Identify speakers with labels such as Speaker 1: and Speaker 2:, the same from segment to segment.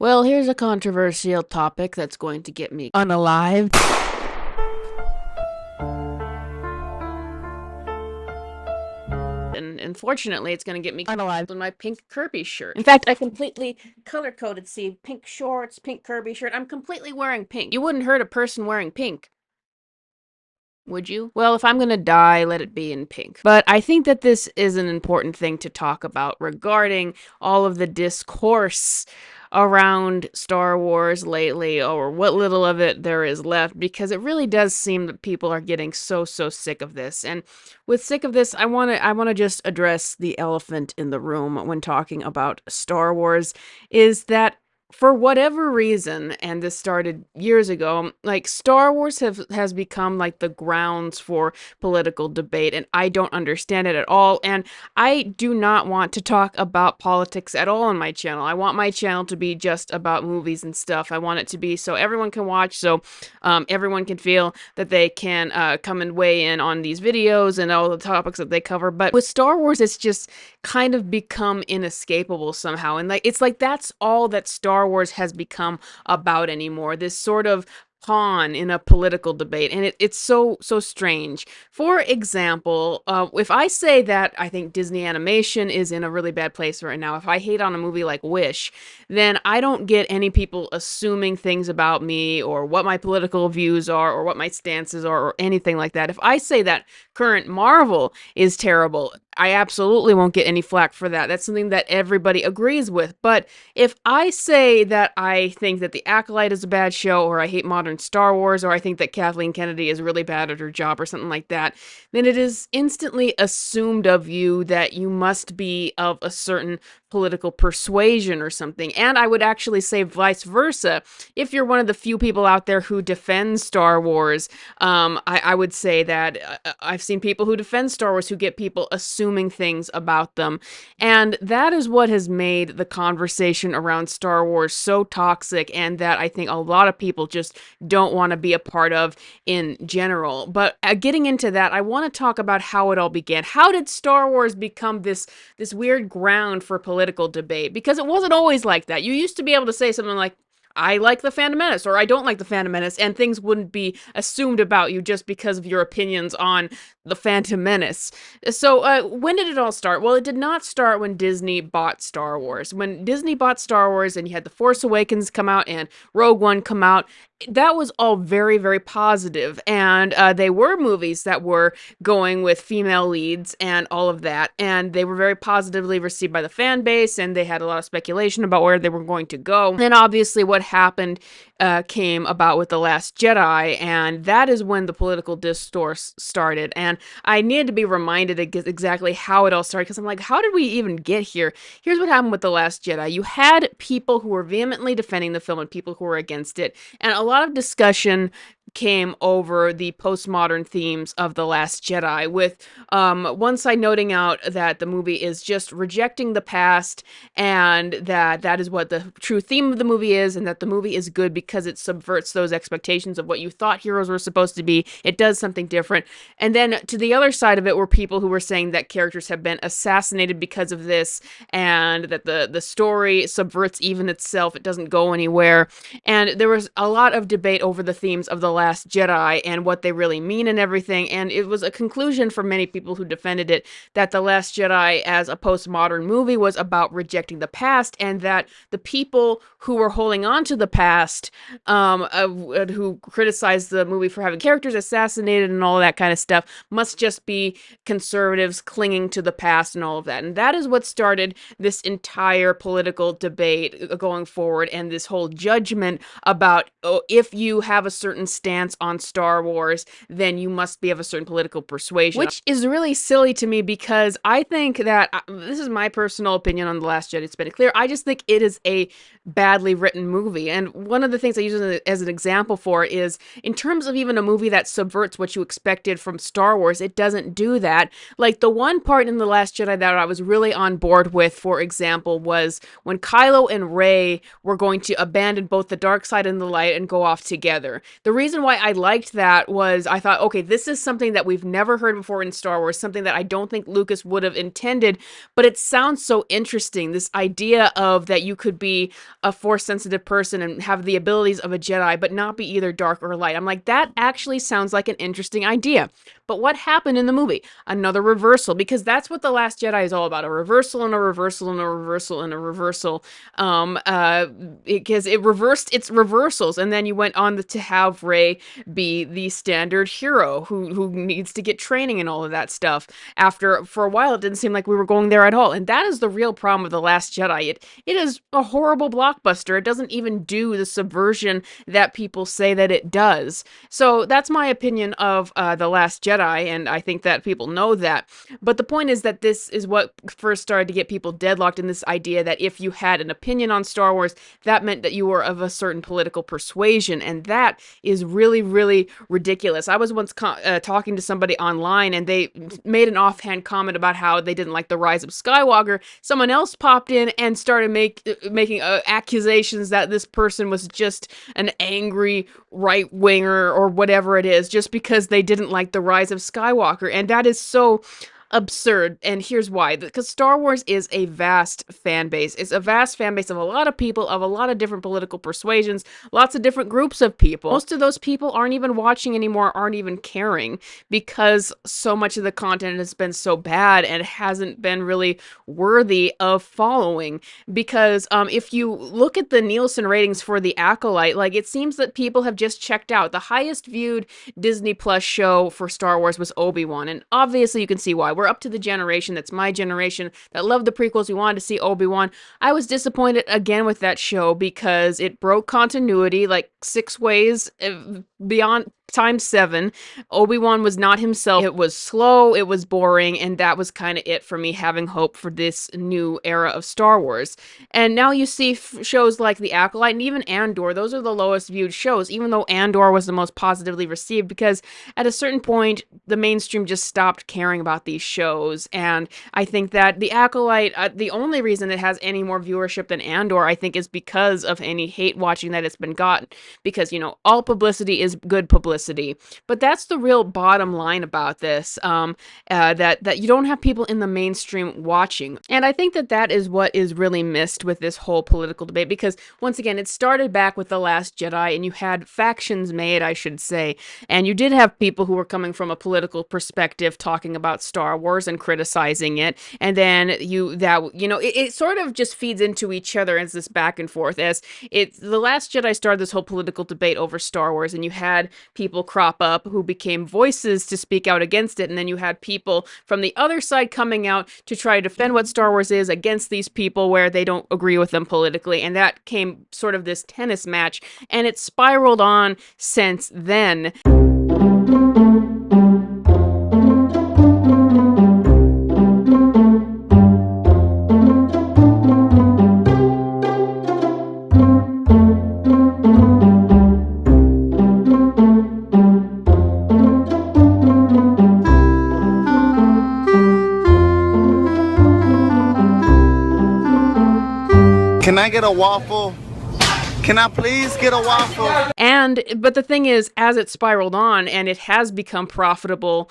Speaker 1: Well, here's a controversial topic that's going to get me unalived. And unfortunately, it's going to get me unalived in my pink Kirby shirt. In fact, I completely color-coded, see, pink shorts, pink Kirby shirt. I'm completely wearing pink. You wouldn't hurt a person wearing pink, would you? Well, if I'm gonna die, let it be in pink. But I think that this is an important thing to talk about regarding all of the discourse around Star Wars lately, or what little of it there is left, because it really does seem that people are getting so sick of this. And with sick of this, I wanna just address the elephant in the room when talking about Star Wars, is that for whatever reason, and this started years ago, like Star Wars has become like the grounds for political debate, and I don't understand it at all. And I do not want to talk about politics at all on my channel. I want my channel to be just about movies and stuff. I want it to be so everyone can watch, so everyone can feel that they can come and weigh in on these videos and all the topics that they cover. But with Star Wars, it's just kind of become inescapable somehow, and like it's like that's all that Star Wars has become about anymore, this sort of pawn in a political debate, and it's so strange. For example, if I say that I think Disney animation is in a really bad place right now, if I hate on a movie like Wish, then I don't get any people assuming things about me or what my political views are or what my stances are or anything like that. If I say that current Marvel is terrible, I absolutely won't get any flack for that. That's something that everybody agrees with. But if I say that I think that The Acolyte is a bad show, or I hate modern Star Wars, or I think that Kathleen Kennedy is really bad at her job, or something like that, then it is instantly assumed of you that you must be of a certain political persuasion or something. And I would actually say vice versa. If you're one of the few people out there who defend Star Wars, I would say that I've seen people who defend Star Wars who get people assuming things about them. And that is what has made the conversation around Star Wars so toxic, and that I think a lot of people just don't want to be a part of in general. But getting into that, I want to talk about how it all began. How did Star Wars become this weird ground for political debate? Because it wasn't always like that. You used to be able to say something like, I like the Phantom Menace, or I don't like the Phantom Menace, and things wouldn't be assumed about you just because of your opinions on the Phantom Menace. So, when did it all start? Well, it did not start when Disney bought Star Wars. When Disney bought Star Wars and you had The Force Awakens come out and Rogue One come out, that was all very positive. And they were movies that were going with female leads and all of that. And they were very positively received by the fan base, and they had a lot of speculation about where they were going to go. And obviously what happened came about with The Last Jedi, and that is when the political discourse started. And I needed to be reminded exactly how it all started, because I'm like, how did we even get here? Here's what happened with The Last Jedi. You had people who were vehemently defending the film and people who were against it, and a lot of discussion came over the postmodern themes of The Last Jedi, with one side noting out that the movie is just rejecting the past, and that is what the true theme of the movie is, and that the movie is good because it subverts those expectations of what you thought heroes were supposed to be. It does something different. And then to the other side of it were people who were saying that characters have been assassinated because of this, and that the story subverts even itself. It doesn't go anywhere. And there was a lot of debate over the themes of The Last Jedi and what they really mean and everything. And it was a conclusion for many people who defended it that The Last Jedi as a postmodern movie was about rejecting the past, and that the people who were holding on to the past, who criticized the movie for having characters assassinated and all that kind of stuff, must just be conservatives clinging to the past and all of that. And that is what started this entire political debate going forward, and this whole judgment about, oh, if you have a certain stance on Star Wars, then you must be of a certain political persuasion. Which is really silly to me, because I think that, this is my personal opinion on The Last Jedi, it's been clear, I just think it is a badly written movie. And one of the things I use as an example for is, in terms of even a movie that subverts what you expected from Star Wars, it doesn't do that. Like, the one part in The Last Jedi that I was really on board with, for example, was when Kylo and Rey were going to abandon both the dark side and the light and go off together. The reason why I liked that was I thought, okay, this is something that we've never heard before in Star Wars, something that I don't think Lucas would have intended, but it sounds so interesting. This idea of that you could be a Force-sensitive person and have the abilities of a Jedi, but not be either dark or light. I'm like, that actually sounds like an interesting idea. But what happened in the movie? Another reversal, because that's what The Last Jedi is all about, a reversal and a reversal and a reversal and a reversal. Because it reversed its reversals, and then you went on to have Rey be the standard hero who needs to get training and all of that stuff. After, for a while, it didn't seem like we were going there at all, and that is the real problem with The Last Jedi. It is a horrible blockbuster. It doesn't even do the subversion that people say that it does. So that's my opinion of The Last Jedi, and I think that people know that. But the point is that this is what first started to get people deadlocked in this idea that if you had an opinion on Star Wars, that meant that you were of a certain political persuasion, and that is really, really ridiculous. I was once talking to somebody online, and they made an offhand comment about how they didn't like The Rise of Skywalker. Someone else popped in and started making accusations that this person was just an angry right-winger or whatever it is, just because they didn't like The Rise of Skywalker, and that is so absurd. And here's why: because Star Wars is a vast fan base. It's a vast fan base of a lot of people, of a lot of different political persuasions, lots of different groups of people. Most of those people aren't even watching anymore, aren't even caring, because so much of the content has been so bad and hasn't been really worthy of following. Because if you look at the Nielsen ratings for The Acolyte, like, it seems that people have just checked out. The highest viewed Disney Plus show for Star Wars was Obi-Wan, and obviously you can see why. We're up to the generation, that's my generation, that loved the prequels. We wanted to see Obi-Wan. I was disappointed again with that show because it broke continuity like 6 ways beyond times 7. Obi-Wan was not himself. It was slow, it was boring, and that was kind of it for me having hope for this new era of Star Wars. And now you see shows like The Acolyte and even Andor. Those are the lowest viewed shows, even though Andor was the most positively received, because at a certain point the mainstream just stopped caring about these shows. And I think that The Acolyte, the only reason it has any more viewership than Andor, I think, is because of any hate watching that it's been gotten, because, you know, all publicity is good publicity. But that's the real bottom line about this, that you don't have people in the mainstream watching. And I think that that is what is really missed with this whole political debate, because once again, it started back with The Last Jedi, and you had factions made, I should say, and you did have people who were coming from a political perspective talking about Star Wars and criticizing it, and then it sort of just feeds into each other as this back and forth. As The Last Jedi started this whole political debate over Star Wars, and you had people crop up who became voices to speak out against it, and then you had people from the other side coming out to try to defend what Star Wars is against these people where they don't agree with them politically, and that came sort of this tennis match, and it spiraled on since then.
Speaker 2: Can I get a waffle? Can I please get a waffle?
Speaker 1: But the thing is, as it spiraled on, and it has become profitable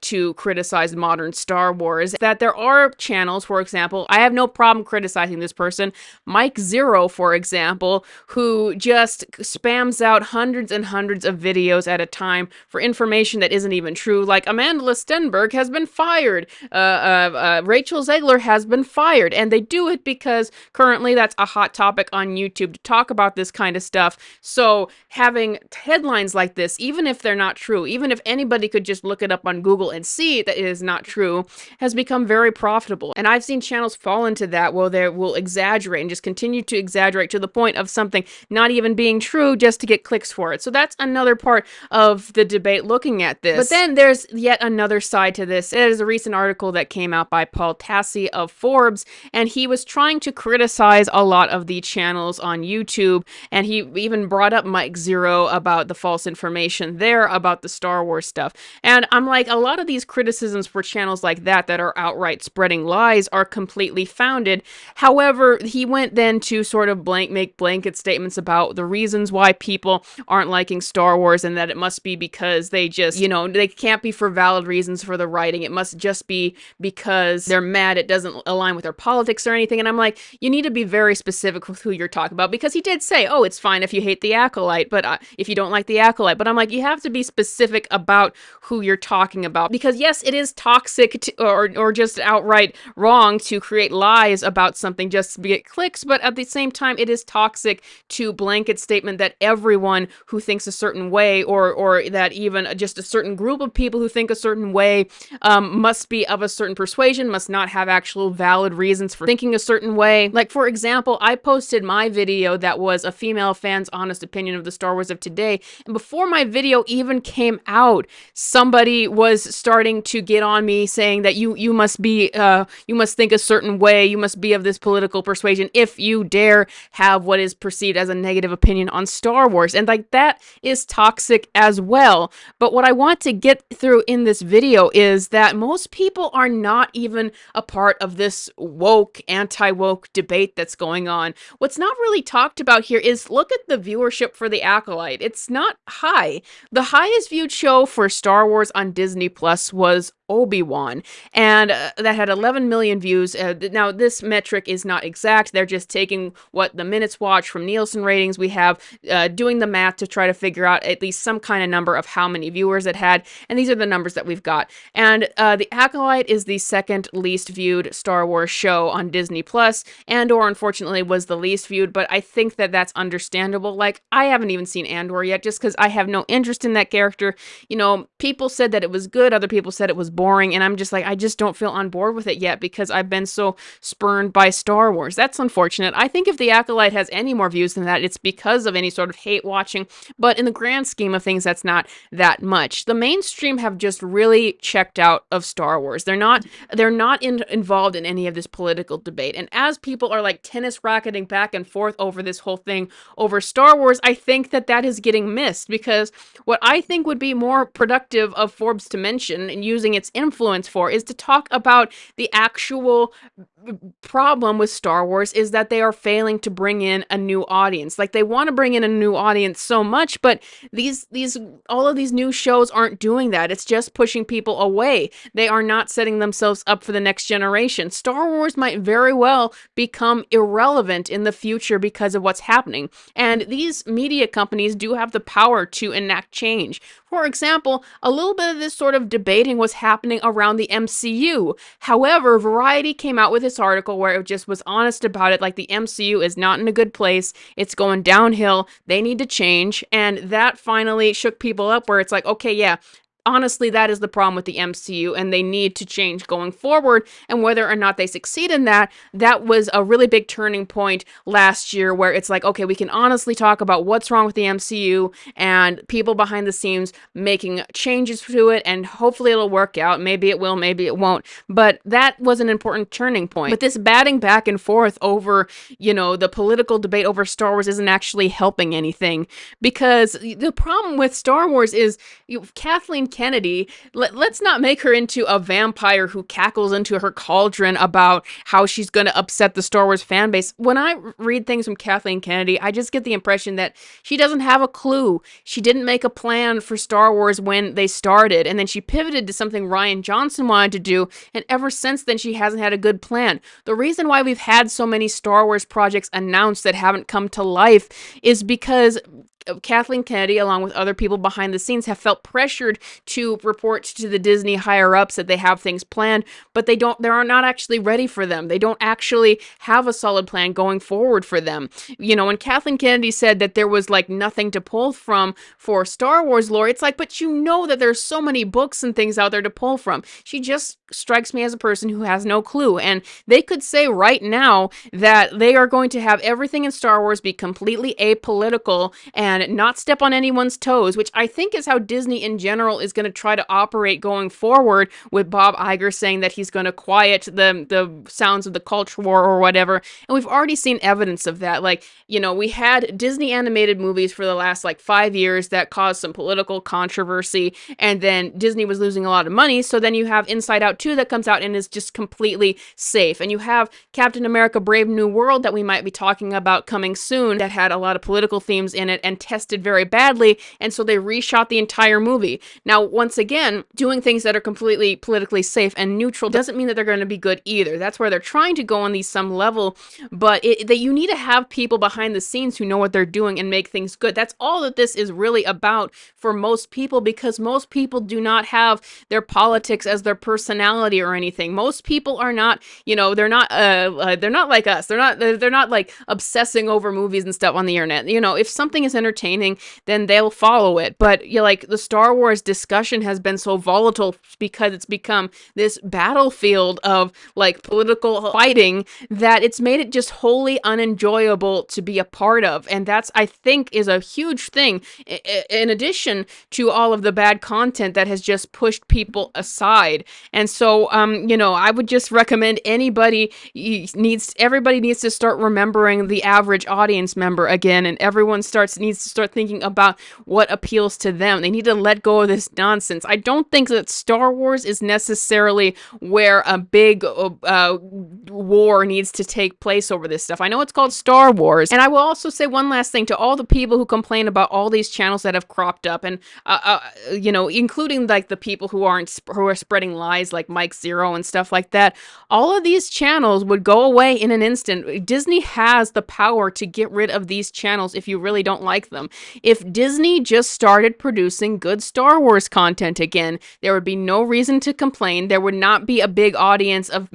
Speaker 1: to criticize modern Star Wars, that there are channels, for example, I have no problem criticizing this person, Mike Zero, for example, who just spams out hundreds and hundreds of videos at a time for information that isn't even true, like Amanda Stenberg has been fired, Rachel Zegler has been fired, and they do it because currently that's a hot topic on YouTube to talk about this kind of stuff. So having headlines like this, even if they're not true, even if anybody could just look it up on Google and see that it is not true, has become very profitable. And I've seen channels fall into that where they will exaggerate and just continue to exaggerate to the point of something not even being true just to get clicks for it. So that's another part of the debate looking at this. But then there's yet another side to this. It is a recent article that came out by Paul Tassi of Forbes, and he was trying to criticize a lot of the channels on YouTube YouTube, and he even brought up Mike Zero about the false information there about the Star Wars stuff. And I'm like, a lot of these criticisms for channels like that are outright spreading lies are completely founded. However, he went then to sort of make blanket statements about the reasons why people aren't liking Star Wars, and that it must be because they just, they can't be for valid reasons for the writing. It must just be because they're mad it doesn't align with their politics or anything. And I'm like, you need to be very specific with who you're talking about, because he did say, oh, it's fine if you hate the Acolyte, but if you don't like the Acolyte. But I'm like, you have to be specific about who you're talking about, because yes, it is toxic or just outright wrong to create lies about something just to get clicks, but at the same time, it is toxic to blanket statement that everyone who thinks a certain way, or that even just a certain group of people who think a certain way must be of a certain persuasion, must not have actual valid reasons for thinking a certain way. Like, for example, I posted my video that was a female fan's honest opinion of the Star Wars of today, and before my video even came out, somebody was starting to get on me saying that you must be you must think a certain way, you must be of this political persuasion if you dare have what is perceived as a negative opinion on Star Wars. And like, that is toxic as well. But what I want to get through in this video is that most people are not even a part of this woke, anti-woke debate that's going on. What's not really talked about here is, look at the viewership for The Acolyte. It's not high. The highest viewed show for Star Wars on Disney Plus was Obi-Wan, and that had 11 million views. Now, this metric is not exact. They're just taking what the minutes watched from Nielsen ratings. We have doing the math to try to figure out at least some kind of number of how many viewers it had, and these are the numbers that we've got. And The Acolyte is the second least viewed Star Wars show on Disney Plus, Andor, unfortunately, was the least viewed, but I think that that's understandable. Like, I haven't even seen Andor yet, just because I have no interest in that character. People said that it was good, other people said it was boring, and I'm just like, I just don't feel on board with it yet because I've been so spurned by Star Wars. That's unfortunate. I think if The Acolyte has any more views than that, it's because of any sort of hate watching, but in the grand scheme of things, that's not that much. The mainstream have just really checked out of Star Wars. They're not involved in any of this political debate, and as people are like tennis racketing back and forth over this whole thing over Star Wars, I think that is getting missed, because what I think would be more productive of Forbes to mention and using its influence for is to talk about the actual problem with Star Wars is that they are failing to bring in a new audience. Like, they want to bring in a new audience so much, but all of these new shows aren't doing that. It's just pushing people away. They are not setting themselves up for the next generation. Star Wars might very well become irrelevant in the future because of what's happening. And these media companies do have the power to enact change. For example, a little bit of this sort of debating was happening around the MCU. However, Variety came out with this article where it just was honest about it, like, the MCU is not in a good place, it's going downhill, they need to change, and that finally shook people up, where it's like, okay, yeah, honestly, that is the problem with the MCU, and they need to change going forward. And whether or not they succeed in that, that was a really big turning point last year, where it's like, okay, we can honestly talk about what's wrong with the MCU, and people behind the scenes making changes to it, and hopefully it'll work out. Maybe it will, maybe it won't. But that was an important turning point. But this batting back and forth over, the political debate over Star Wars isn't actually helping anything, because the problem with Star Wars is Kathleen Kennedy, let's not make her into a vampire who cackles into her cauldron about how she's going to upset the Star Wars fan base. When I read things from Kathleen Kennedy, I just get the impression that she doesn't have a clue. She didn't make a plan for Star Wars when they started, and then she pivoted to something Rian Johnson wanted to do, and ever since then she hasn't had a good plan. The reason why we've had so many Star Wars projects announced that haven't come to life is because Kathleen Kennedy, along with other people behind the scenes, have felt pressured to report to the Disney higher-ups that they have things planned, but they are not actually ready for them. They don't actually have a solid plan going forward for them. When Kathleen Kennedy said that there was, like, nothing to pull from for Star Wars lore, it's like, but that there's so many books and things out there to pull from. She just strikes me as a person who has no clue, and they could say right now that they are going to have everything in Star Wars be completely apolitical, and and not step on anyone's toes, which I think is how Disney in general is going to try to operate going forward, with Bob Iger saying that he's going to quiet the sounds of the culture war or whatever. And we've already seen evidence of that. Like, you know, we had Disney animated movies for the last like 5 years that caused some political controversy, and then Disney was losing a lot of money. So then you have Inside Out 2 that comes out and is just completely safe. And you have Captain America Brave New World that we might be talking about coming soon that had a lot of political themes in it and tested very badly. And so they reshot the entire movie. Now, once again, doing things that are completely politically safe and neutral doesn't mean that they're going to be good either. That's where they're trying to go on these some level, but that you need to have people behind the scenes who know what they're doing and make things good. That's all that this is really about for most people, because most people do not have their politics as their personality or anything. Most people are not, you know, they're not like us. They're not like obsessing over movies and stuff on the internet. You know, if something is entertaining, then they'll follow it. But you know, like the Star Wars discussion has been so volatile because it's become this battlefield of like political fighting that it's made it just wholly unenjoyable to be a part of. And that's, I think, is a huge thing, in addition to all of the bad content that has just pushed people aside. And so, you know, I would just recommend everybody needs to start remembering the average audience member again, and everyone needs to start thinking about what appeals to them. They need to let go of this nonsense. I don't think that Star Wars is necessarily where a big war needs to take place over this stuff. I know it's called Star Wars. And I will also say one last thing to all the people who complain about all these channels that have cropped up, and you know, including like the people who are spreading lies like Mike Zero and stuff like that. All of these channels would go away in an instant. Disney has the power to get rid of these channels if you really don't like them. If Disney just started producing good Star Wars content again, there would be no reason to complain. There would not be a big audience of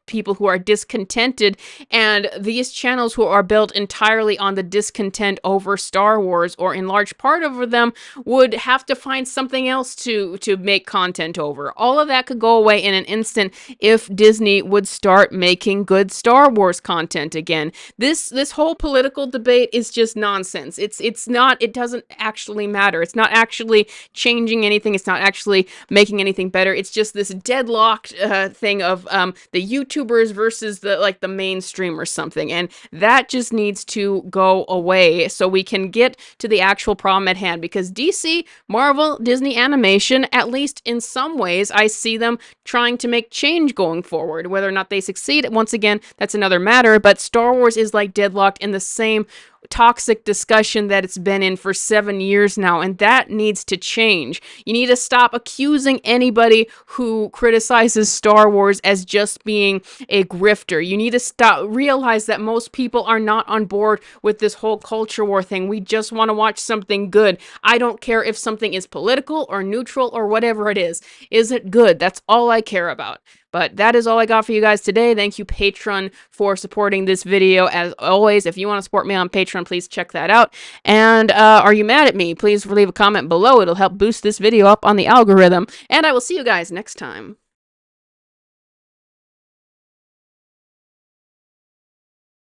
Speaker 1: people who are discontented, and these channels who are built entirely on the discontent over Star Wars, or in large part over them, would have to find something else to make content over. All of that could go away in an instant if Disney would start making good Star Wars content again. This whole political debate is just nonsense. It doesn't actually matter. It's not actually changing anything. It's not actually making anything better. It's just this deadlocked thing of the YouTubers versus the mainstream or something, and that just needs to go away so we can get to the actual problem at hand. Because DC, Marvel, Disney Animation, at least in some ways, I see them trying to make change going forward. Whether or not they succeed, once again, that's another matter, but Star Wars is like deadlocked in the same toxic discussion that it's been in for 7 years now, and that needs to change. You need to stop accusing anybody who criticizes Star Wars as just being a grifter. You need to realize that most people are not on board with this whole culture war thing. We just want to watch something good. I don't care if something is political or neutral or whatever it is. Is it good? That's all I care about. But that is all I got for you guys today. Thank you, Patreon, for supporting this video. As always, if you want to support me on Patreon, please check that out. And are you mad at me? Please leave a comment below. It'll help boost this video up on the algorithm. And I will see you guys next time.